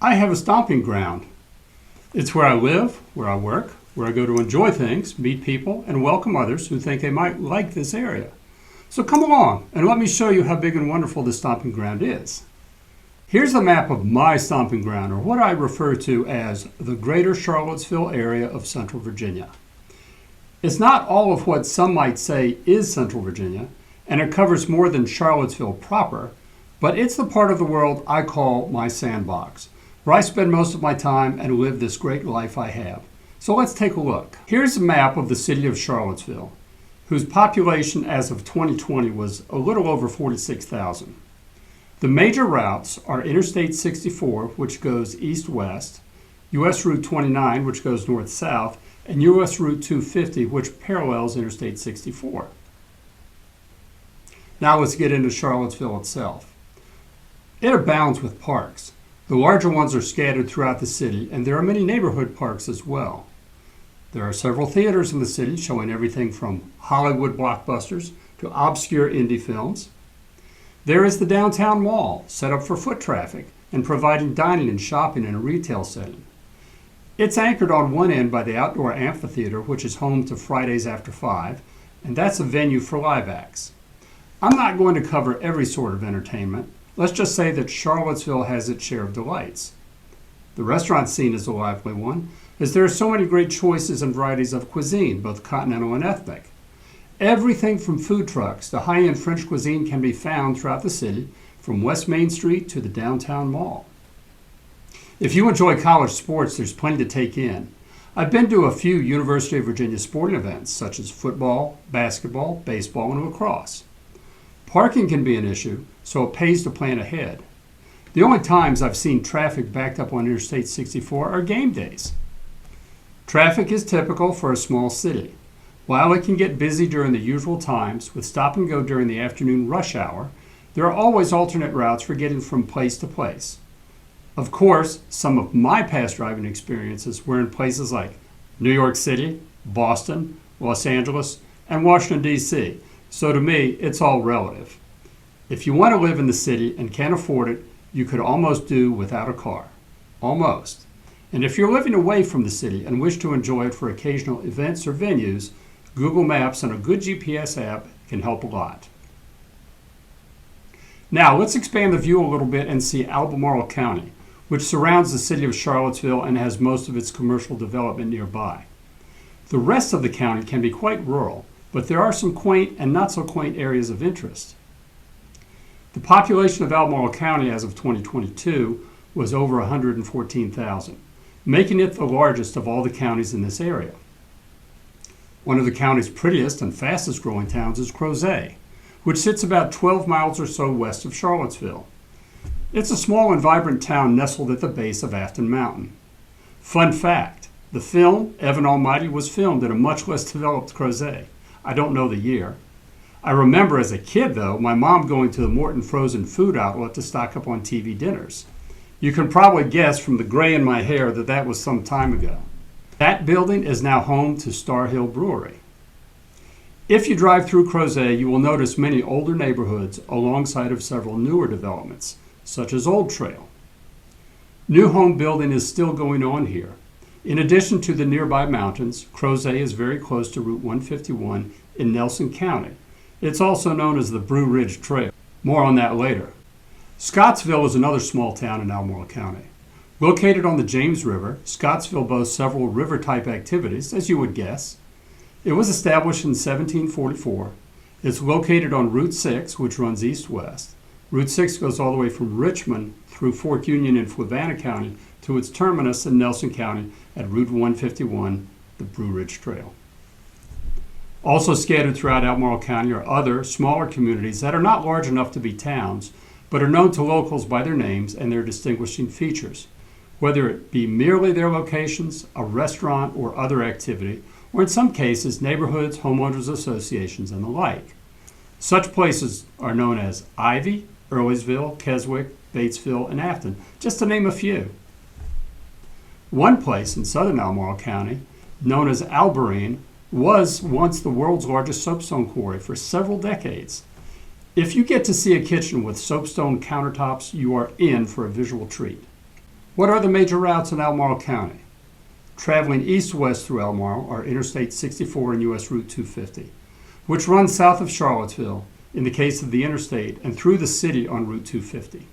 I have a stomping ground. It's where I live, where I work, where I go to enjoy things, meet people, and welcome others who think they might like this area. So come along and let me show you how big and wonderful this stomping ground is. Here's a map of my stomping ground, or what I refer to as the greater Charlottesville area of Central Virginia. It's not all of what some might say is Central Virginia, and it covers more than Charlottesville proper, but it's the part of the world I call my sandbox, where I spend most of my time and live this great life I have. So let's take a look. Here's a map of the city of Charlottesville, whose population as of 2020 was a little over 46,000. The major routes are Interstate 64, which goes east-west, U.S. Route 29, which goes north-south, and U.S. Route 250, which parallels Interstate 64. Now let's get into Charlottesville itself. It abounds with parks. The larger ones are scattered throughout the city, and there are many neighborhood parks as well. There are several theaters in the city showing everything from Hollywood blockbusters to obscure indie films. There is the downtown mall, set up for foot traffic and providing dining and shopping in a retail setting. It's anchored on one end by the outdoor amphitheater, which is home to Fridays After 5, and that's a venue for live acts. I'm not going to cover every sort of entertainment. Let's just say that Charlottesville has its share of delights. The restaurant scene is a lively one, as there are so many great choices and varieties of cuisine, both continental and ethnic. Everything from food trucks to high-end French cuisine can be found throughout the city, from West Main Street to the downtown mall. If you enjoy college sports, there's plenty to take in. I've been to a few University of Virginia sporting events, such as football, basketball, baseball, and lacrosse. Parking can be an issue, so it pays to plan ahead. The only times I've seen traffic backed up on Interstate 64 are game days. Traffic is typical for a small city. While it can get busy during the usual times, with stop and go during the afternoon rush hour, there are always alternate routes for getting from place to place. Of course, some of my past driving experiences were in places like New York City, Boston, Los Angeles, and Washington, D.C., so to me, it's all relative. If you want to live in the city and can't afford it, you could almost do without a car. Almost. And if you're living away from the city and wish to enjoy it for occasional events or venues, Google Maps and a good GPS app can help a lot. Now let's expand the view a little bit and see Albemarle County, which surrounds the city of Charlottesville and has most of its commercial development nearby. The rest of the county can be quite rural, but there are some quaint and not so quaint areas of interest. The population of Albemarle County as of 2022 was over 114,000, making it the largest of all the counties in this area. One of the county's prettiest and fastest growing towns is Crozet, which sits about 12 miles or so west of Charlottesville. It's a small and vibrant town nestled at the base of Afton Mountain. Fun fact, the film Evan Almighty was filmed in a much less developed Crozet. I don't know the year. I remember as a kid, though, my mom going to the Morton frozen food outlet to stock up on TV dinners. You can probably guess from the gray in my hair that that was some time ago. That building is now home to Star Hill Brewery. If you drive through Crozet, you will notice many older neighborhoods alongside of several newer developments, such as Old Trail. New home building is still going on here. In addition to the nearby mountains, Crozet is very close to Route 151 in Nelson County. It's also known as the Brew Ridge Trail. More on that later. Scottsville is another small town in Albemarle County. Located on the James River, Scottsville boasts several river-type activities, as you would guess. It was established in 1744. It's located on Route 6, which runs east-west. Route 6 goes all the way from Richmond through Fork Union in Fluvanna County to its terminus in Nelson County at Route 151, the Brew Ridge Trail. Also scattered throughout Albemarle County are other, smaller communities that are not large enough to be towns, but are known to locals by their names and their distinguishing features, whether it be merely their locations, a restaurant or other activity, or in some cases, neighborhoods, homeowners associations, and the like. Such places are known as Ivy, Earlysville, Keswick, Batesville, and Afton, just to name a few. One place in southern Albemarle County, known as Albemarle, was once the world's largest soapstone quarry for several decades. If you get to see a kitchen with soapstone countertops, you are in for a visual treat. What are the major routes in Albemarle County? Traveling east-west through Albemarle are Interstate 64 and U.S. Route 250, which runs south of Charlottesville in the case of the interstate and through the city on Route 250.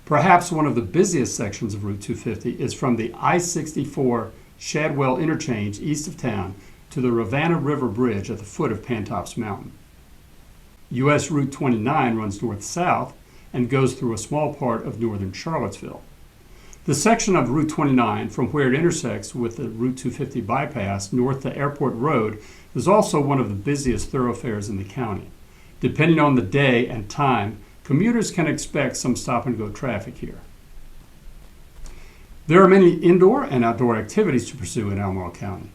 Perhaps one of the busiest sections of Route 250 is from the I-64 Shadwell interchange east of town to the Ravenna River Bridge at the foot of Pantops Mountain. U.S. Route 29 runs north-south and goes through a small part of northern Charlottesville. The section of Route 29 from where it intersects with the Route 250 bypass north to Airport Road is also one of the busiest thoroughfares in the county. Depending on the day and time, commuters can expect some stop-and-go traffic here. There are many indoor and outdoor activities to pursue in Albemarle County.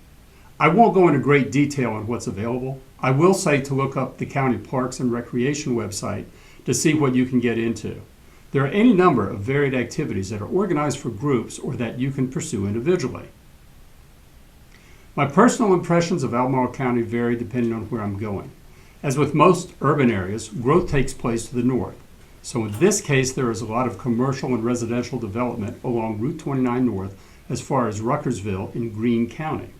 I won't go into great detail on what's available. I will say to look up the county Parks and Recreation website to see what you can get into. There are any number of varied activities that are organized for groups or that you can pursue individually. My personal impressions of Albemarle County vary depending on where I'm going. As with most urban areas, growth takes place to the north. So in this case, there is a lot of commercial and residential development along Route 29 North as far as Ruckersville in Greene County.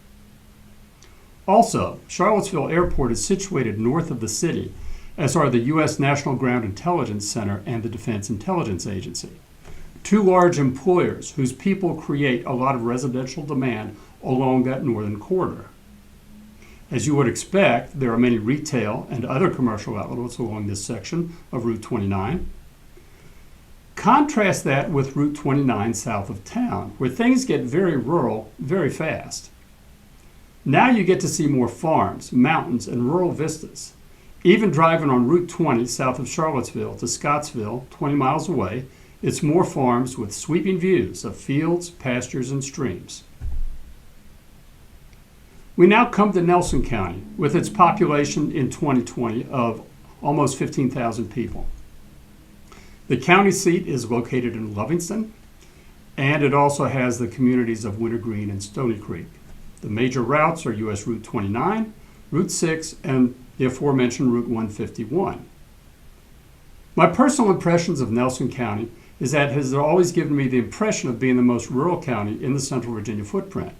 Also, Charlottesville Airport is situated north of the city, as are the U.S. National Ground Intelligence Center and the Defense Intelligence Agency, two large employers whose people create a lot of residential demand along that northern corridor. As you would expect, there are many retail and other commercial outlets along this section of Route 29. Contrast that with Route 29 south of town, where things get very rural very fast. Now you get to see more farms, mountains, and rural vistas. Even driving on Route 20 south of Charlottesville to Scottsville, 20 miles away, it's more farms with sweeping views of fields, pastures, and streams. We now come to Nelson County with its population in 2020 of almost 15,000 people. The county seat is located in Lovingston, and it also has the communities of Winter Green and Stony Creek. The major routes are U.S. Route 29, Route 6, and the aforementioned Route 151. My personal impressions of Nelson County is that it has always given me the impression of being the most rural county in the Central Virginia footprint.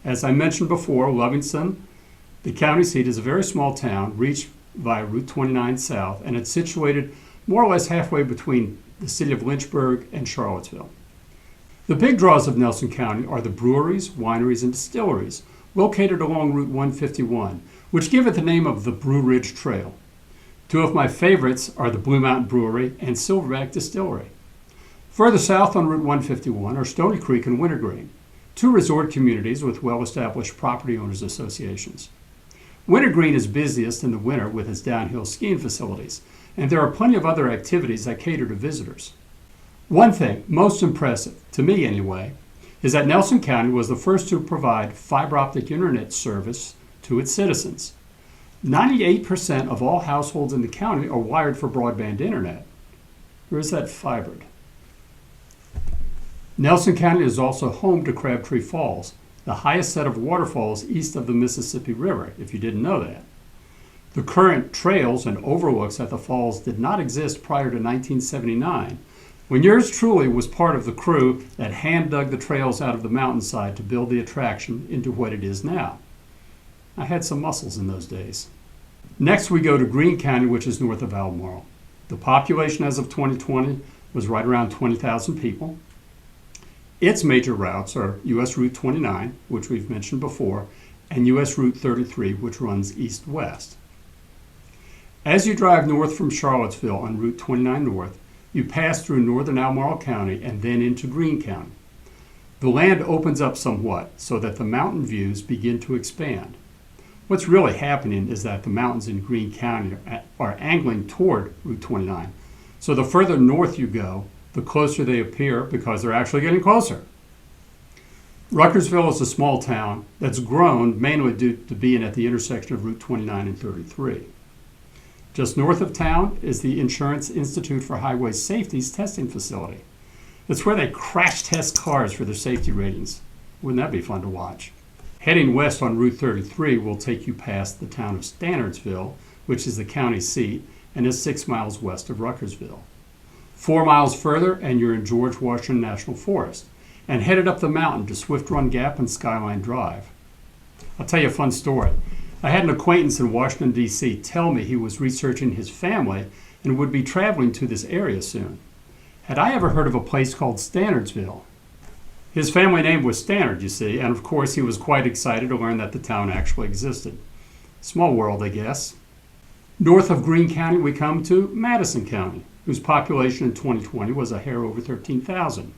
As I mentioned before, Lovingston, the county seat, is a very small town reached via Route 29 south, and it's situated more or less halfway between the city of Lynchburg and Charlottesville. The big draws of Nelson County are the breweries, wineries, and distilleries located along Route 151, which give it the name of the Blue Ridge Trail. Two of my favorites are the Blue Mountain Brewery and Silverback Distillery. Further south on Route 151 are Stony Creek and Winter Green, two resort communities with well-established property owners associations. Winter Green is busiest in the winter with its downhill skiing facilities, and there are plenty of other activities that cater to visitors. One thing, most impressive, to me anyway, is that Nelson County was the first to provide fiber optic internet service to its citizens. 98% of all households in the county are wired for broadband internet. Or is that fibered? Nelson County is also home to Crabtree Falls, the highest set of waterfalls east of the Mississippi River, if you didn't know that. The current trails and overlooks at the falls did not exist prior to 1979, when yours truly was part of the crew that hand-dug the trails out of the mountainside to build the attraction into what it is now. I had some muscles in those days. Next, we go to Greene County, which is north of Albemarle. The population as of 2020 was right around 20,000 people. Its major routes are U.S. Route 29, which we've mentioned before, and U.S. Route 33, which runs east-west. As you drive north from Charlottesville on Route 29 North, you pass through northern Albemarle County and then into Greene County. The land opens up somewhat so that the mountain views begin to expand. What's really happening is that the mountains in Greene County are angling toward Route 29. So the further north you go, the closer they appear because they're actually getting closer. Ruckersville is a small town that's grown mainly due to being at the intersection of Route 29 and 33. Just north of town is the Insurance Institute for Highway Safety's testing facility. It's where they crash test cars for their safety ratings. Wouldn't that be fun to watch? Heading west on Route 33 will take you past the town of Stanardsville, which is the county seat and is 6 miles west of Ruckersville. 4 miles further, and you're in George Washington National Forest, and headed up the mountain to Swift Run Gap and Skyline Drive. I'll tell you a fun story. I had an acquaintance in Washington, D.C. tell me he was researching his family and would be traveling to this area soon. Had I ever heard of a place called Standardsville? His family name was Stannard, you see, and of course he was quite excited to learn that the town actually existed. Small world, I guess. North of Greene County, we come to Madison County, whose population in 2020 was a hair over 13,000.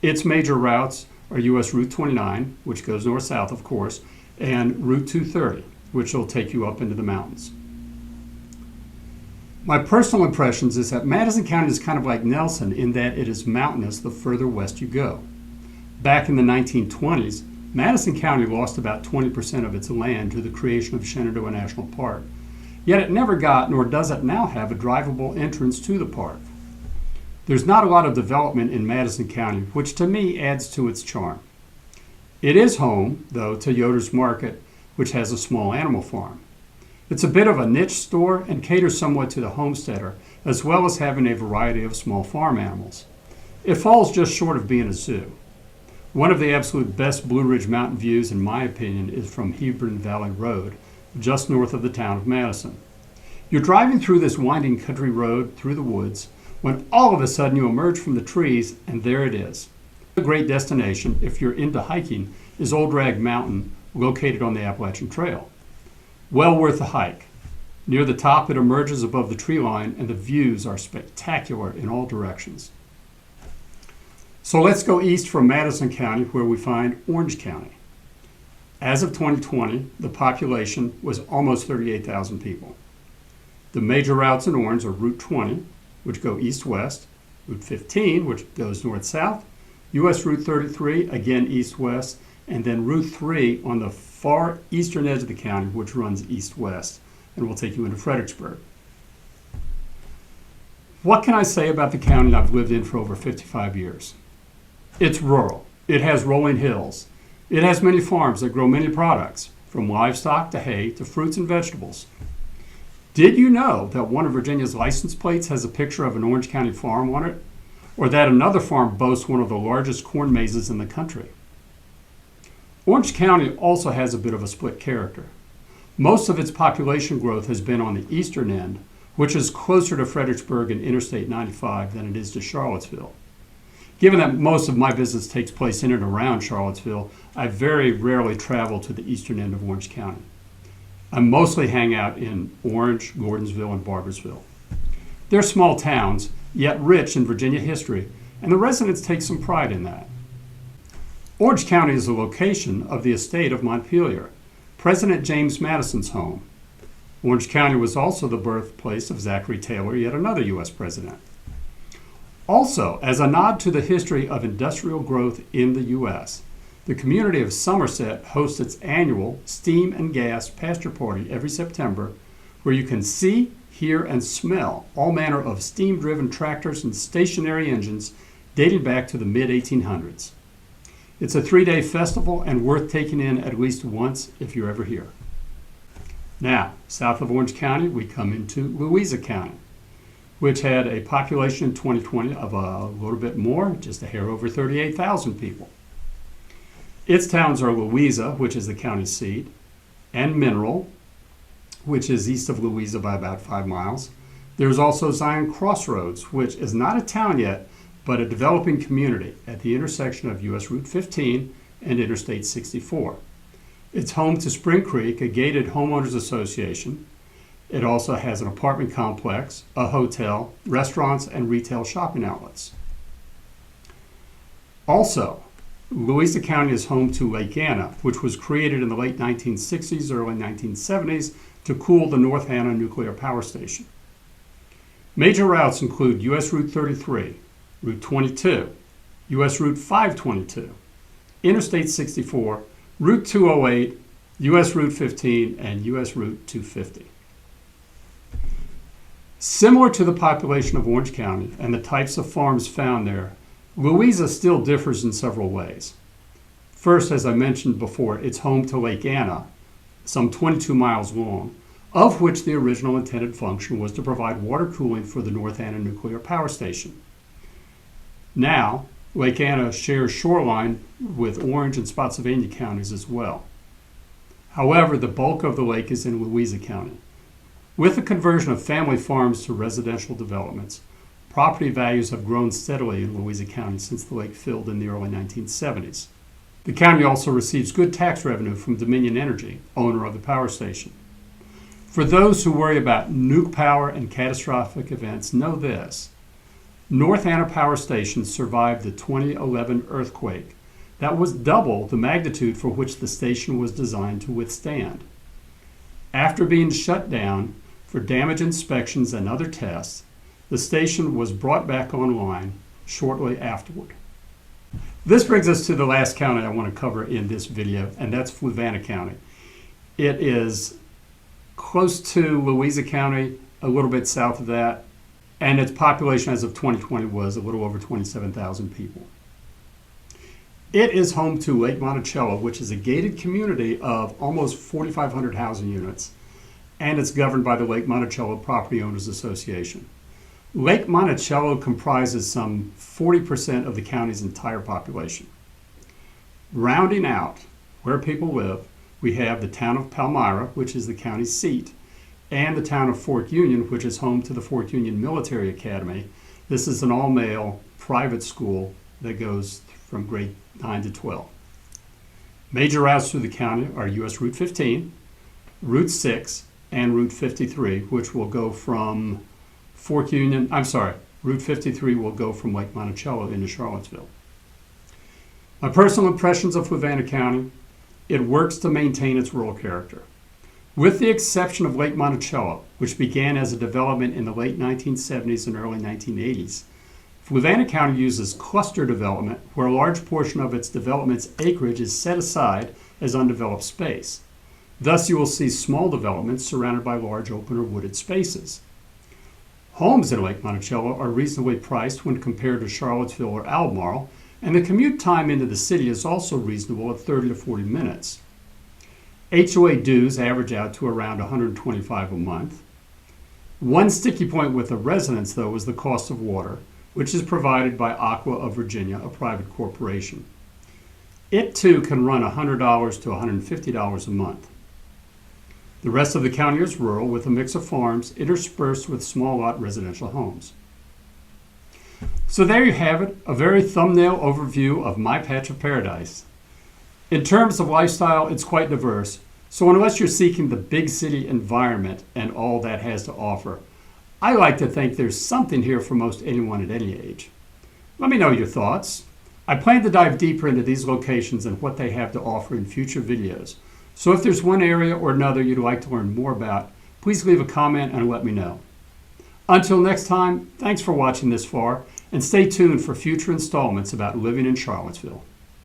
Its major routes are U.S. Route 29, which goes north-south, of course, and Route 230, which will take you up into the mountains. My personal impressions is that Madison County is kind of like Nelson in that it is mountainous the further west you go. Back in the 1920s, Madison County lost about 20% of its land to the creation of Shenandoah National Park, yet it never got, nor does it now have, a drivable entrance to the park. There's not a lot of development in Madison County, which to me adds to its charm. It is home, though, to Yoder's Market, which has a small animal farm. It's a bit of a niche store and caters somewhat to the homesteader, as well as having a variety of small farm animals. It falls just short of being a zoo. One of the absolute best Blue Ridge Mountain views, in my opinion, is from Hebron Valley Road, just north of the town of Madison. You're driving through this winding country road through the woods when all of a sudden you emerge from the trees, and there it is. A great destination, if you're into hiking, is Old Rag Mountain, located on the Appalachian Trail. Well worth the hike. Near the top, it emerges above the tree line, and the views are spectacular in all directions. So let's go east from Madison County, where we find Orange County. As of 2020, the population was almost 38,000 people. The major routes in Orange are Route 20, which go east-west, Route 15, which goes north-south, U.S. Route 33, again east-west, and then Route 3 on the far eastern edge of the county, which runs east-west, and will take you into Fredericksburg. What can I say about the county I've lived in for over 55 years? It's rural. It has rolling hills. It has many farms that grow many products, from livestock to hay to fruits and vegetables. Did you know that one of Virginia's license plates has a picture of an Orange County farm on it? Or that another farm boasts one of the largest corn mazes in the country? Orange County also has a bit of a split character. Most of its population growth has been on the eastern end, which is closer to Fredericksburg and Interstate 95 than it is to Charlottesville. Given that most of my business takes place in and around Charlottesville, I very rarely travel to the eastern end of Orange County. I mostly hang out in Orange, Gordonsville, and Barboursville. They're small towns, yet rich in Virginia history, and the residents take some pride in that. Orange County is the location of the estate of Montpelier, President James Madison's home. Orange County was also the birthplace of Zachary Taylor, yet another U.S. president. Also, as a nod to the history of industrial growth in the U.S., the community of Somerset hosts its annual Steam and Gas Pasture Party every September, where you can see, hear, and smell all manner of steam-driven tractors and stationary engines dating back to the mid-1800s. It's a 3-day festival and worth taking in at least once if you're ever here. Now, south of Orange County, we come into Louisa County, which had a population in 2020 of a little bit more, just a hair over 38,000 people. Its towns are Louisa, which is the county seat, and Mineral, which is east of Louisa by about 5 miles. There's also Zion Crossroads, which is not a town yet, but a developing community at the intersection of U.S. Route 15 and Interstate 64. It's home to Spring Creek, a gated homeowners association. It also has an apartment complex, a hotel, restaurants, and retail shopping outlets. Also, Louisa County is home to Lake Anna, which was created in the late 1960s, early 1970s to cool the North Anna nuclear power station. Major routes include U.S. Route 33, Route 22, U.S. Route 522, Interstate 64, Route 208, U.S. Route 15, and U.S. Route 250. Similar to the population of Orange County and the types of farms found there, Louisa still differs in several ways. First, as I mentioned before, it's home to Lake Anna, some 22 miles long, of which the original intended function was to provide water cooling for the North Anna Nuclear Power Station. Now, Lake Anna shares shoreline with Orange and Spotsylvania counties as well. However, the bulk of the lake is in Louisa County. With the conversion of family farms to residential developments, property values have grown steadily in Louisa County since the lake filled in the early 1970s. The county also receives good tax revenue from Dominion Energy, owner of the power station. For those who worry about nuke power and catastrophic events, know this. North Anna Power Station survived the 2011 earthquake that was double the magnitude for which the station was designed to withstand. After being shut down for damage inspections and other tests, the station was brought back online shortly afterward. This brings us to the last county I want to cover in this video, and that's Fluvanna County. It is close to Louisa County, a little bit south of that, and its population as of 2020 was a little over 27,000 people. It is home to Lake Monticello, which is a gated community of almost 4,500 housing units, and it's governed by the Lake Monticello Property Owners Association. Lake Monticello comprises some 40% of the county's entire population. Rounding out where people live, we have the town of Palmyra, which is the county seat, and the town of Fort Union, which is home to the Fort Union Military Academy. This is an all-male private school that goes from grade 9 to 12. Major routes through the county are US Route 15, Route 6, and Route 53, which will go from Route 53 will go from Lake Monticello into Charlottesville. My personal impressions of Fluvanna County: it works to maintain its rural character. With the exception of Lake Monticello, which began as a development in the late 1970s and early 1980s, Fluvanna County uses cluster development, where a large portion of its development's acreage is set aside as undeveloped space. Thus, you will see small developments surrounded by large open or wooded spaces. Homes in Lake Monticello are reasonably priced when compared to Charlottesville or Albemarle, and the commute time into the city is also reasonable at 30 to 40 minutes. HOA dues average out to around $125 a month. One sticky point with the residents, though, is the cost of water, which is provided by Aqua of Virginia, a private corporation. It, too, can run $100 to $150 a month. The rest of the county is rural, with a mix of farms interspersed with small lot residential homes. So there you have it, a very thumbnail overview of my patch of paradise. In terms of lifestyle, it's quite diverse, so unless you're seeking the big city environment and all that has to offer, I like to think there's something here for most anyone at any age. Let me know your thoughts. I plan to dive deeper into these locations and what they have to offer in future videos. So if there's one area or another you'd like to learn more about, please leave a comment and let me know. Until next time, thanks for watching this far, and stay tuned for future installments about living in Charlottesville.